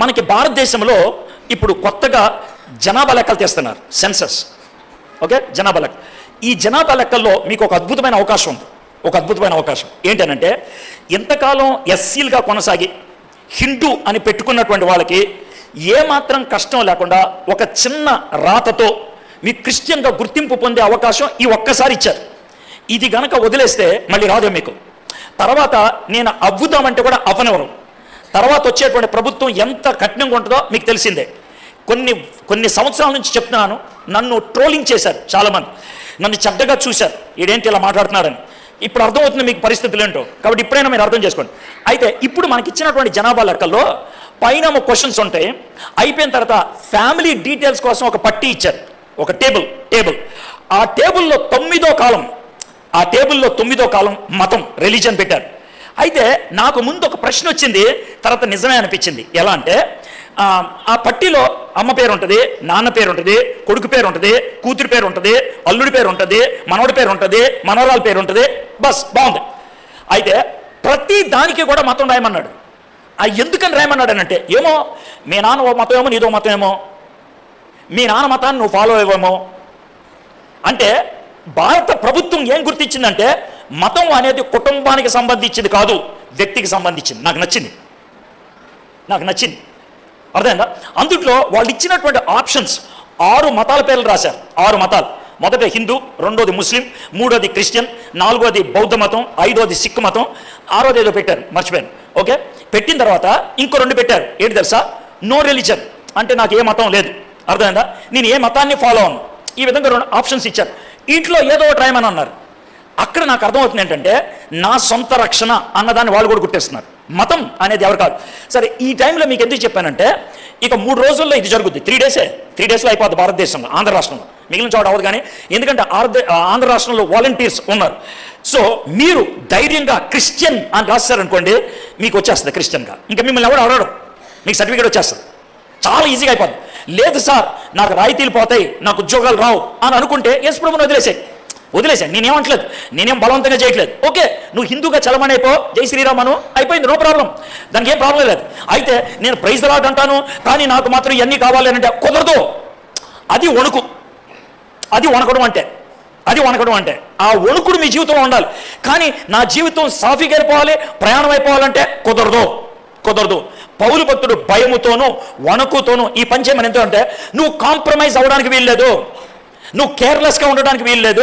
మనకి భారతదేశంలో ఇప్పుడు కొత్తగా జనాభా లెక్కలు తీస్తున్నారు, సెన్సస్. ఓకే, జనాభా లెక్క. ఈ జనాభా లెక్కల్లో మీకు ఒక అద్భుతమైన అవకాశం ఉంది. ఒక అద్భుతమైన అవకాశం ఏంటనంటే, ఇంతకాలం ఎస్సీలుగా కొనసాగి హిందూ అని పెట్టుకున్నటువంటి వాళ్ళకి ఏమాత్రం కష్టం లేకుండా ఒక చిన్న రాతతో మీ క్రిస్టియన్గా గుర్తింపు పొందే అవకాశం ఈ ఒక్కసారి ఇచ్చారు. ఇది గనక వదిలేస్తే మళ్ళీ రాదు మీకు. తర్వాత నేను అవ్వుదామంటే కూడా అవ్వనివ్వరు. తర్వాత వచ్చేటువంటి ప్రభుత్వం ఎంత కఠినంగా ఉంటుందో మీకు తెలిసిందే. కొన్ని సంవత్సరాల నుంచి చెప్తున్నాను, నన్ను ట్రోలింగ్ చేశారు చాలామంది, నన్ను చెడ్డగా చూశారు, ఈడేంటి ఇలా మాట్లాడుతున్నారని. ఇప్పుడు అర్థమవుతుంది మీకు పరిస్థితులు ఏంటో. కాబట్టి ఇప్పుడైనా మీరు అర్థం చేసుకోండి. అయితే ఇప్పుడు మనకి ఇచ్చినటువంటి జనాభా లెక్కల్లో పైన క్వశ్చన్స్ ఉంటాయి, అయిపోయిన తర్వాత ఫ్యామిలీ డీటెయిల్స్ కోసం ఒక పట్టీ ఇచ్చారు, ఒక టేబుల్. ఆ టేబుల్లో 9వ కాలం మతం, రిలీజన్ పెట్టారు. అయితే నాకు ముందు ఒక ప్రశ్న వచ్చింది, తర్వాత నిజమే అనిపించింది. ఎలా అంటే, ఆ పట్టీలో అమ్మ పేరు ఉంటుంది, నాన్న పేరు ఉంటుంది, కొడుకు పేరు ఉంటుంది, కూతురు పేరు ఉంటుంది, అల్లుడి పేరు ఉంటుంది, మనవడి పేరు ఉంటుంది, మనవరాల పేరు ఉంటుంది, బస్ బాగుంది. అయితే ప్రతి దానికి కూడా మతం రాయమన్నాడు. ఎందుకని రాయమన్నాడు అంటే, ఏమో మీ నాన్న ఓ మతం ఏమో, నీదో మతం ఏమో, మీ నాన్న మతాన్ని నువ్వు ఫాలో అయ్యేమో. అంటే భారత ప్రభుత్వం ఏం గుర్తించిందంటే, మతం అనేది కుటుంబానికి సంబంధించింది కాదు, వ్యక్తికి సంబంధించింది. నాకు నచ్చింది. అర్థమైందా? అందుట్లో వాళ్ళు ఇచ్చినటువంటి ఆప్షన్స్ 6 మతాల పేర్లు రాశారు. 6 మతాలు. మొదటి హిందూ, రెండోది ముస్లిం, మూడోది క్రిస్టియన్, నాలుగోది బౌద్ధ మతం, ఐదోది సిక్ మతం, ఆరోది ఏదో పెట్టారు, మర్చిపోయాను. ఓకే, పెట్టిన తర్వాత ఇంకో 2 పెట్టారు. ఏంటి తెలుసా? నో రిలీజన్, అంటే నాకు ఏ మతం లేదు. అర్థమైందా? నేను ఏ మతాన్ని ఫాలో అవ్వను. ఈ విధంగా 2 ఆప్షన్స్ ఇచ్చారు. ఇంట్లో ఏదో ఒకటి రాయమని అన్నారు. అక్కడ నాకు అర్థమవుతుంది ఏంటంటే, నా సొంత రక్షణ అన్నదాన్ని వాళ్ళు కూడా గుర్తిస్తున్నారు. మతం అనేది ఎవరు కాదు. సరే, ఈ టైంలో మీకు ఎందుకు చెప్పానంటే, ఇక 3 రోజుల్లో ఇది జరుగుద్ది. 3 డేస్లో అయిపోద్ది భారతదేశంలో, ఆంధ్ర రాష్ట్రంలో. మిగిలిన చోట అవ్వదు. కానీ ఎందుకంటే ఆంధ్ర రాష్ట్రంలో వాలంటీర్స్ ఉన్నారు. సో మీరు ధైర్యంగా క్రిస్టియన్ అని రాస్తారనుకోండి, మీకు వచ్చేస్తుంది క్రిస్టియన్గా. ఇంకా మిమ్మల్ని ఎవరు అడగడం, మీకు సర్టిఫికేట్ వచ్చేస్తుంది, చాలా ఈజీగా అయిపోద్ది. లేదు సార్, నాకు రాయితీలు పోతాయి, నాకు ఉద్యోగాలు రావు అని అనుకుంటే యేసు ప్రభువుని వదిలేసాయి. నేనేమంటలేదు, నేనేం బలవంతంగా చేయట్లేదు. ఓకే, నువ్వు హిందూగా చలమనైపో, జై శ్రీరామ్ అను, అయిపోయింది, నో ప్రాబ్లం, దానికి ఏం ప్రాబ్లం లేదు. అయితే నేను ప్రైజ్ ద లార్డ్ అంటాను, కానీ నాకు మాత్రం ఇవన్నీ కావాలి అంటే కుదరదు. అది వణకడం అంటే ఆ వణుకుడు మీ జీవితంలో ఉండాలి. కానీ నా జీవితం సాఫీగా అయిపోవాలి, ప్రయాణం అయిపోవాలంటే కుదరదు. పౌలు భక్తుడు భయముతోనూ వణుకుతోనూ ఈ పని చేయమని ఎంతో అంటే, నువ్వు కాంప్రమైజ్ అవ్వడానికి వీల్లేదు, నువ్వు కేర్లెస్గా ఉండడానికి వీల్లేదు.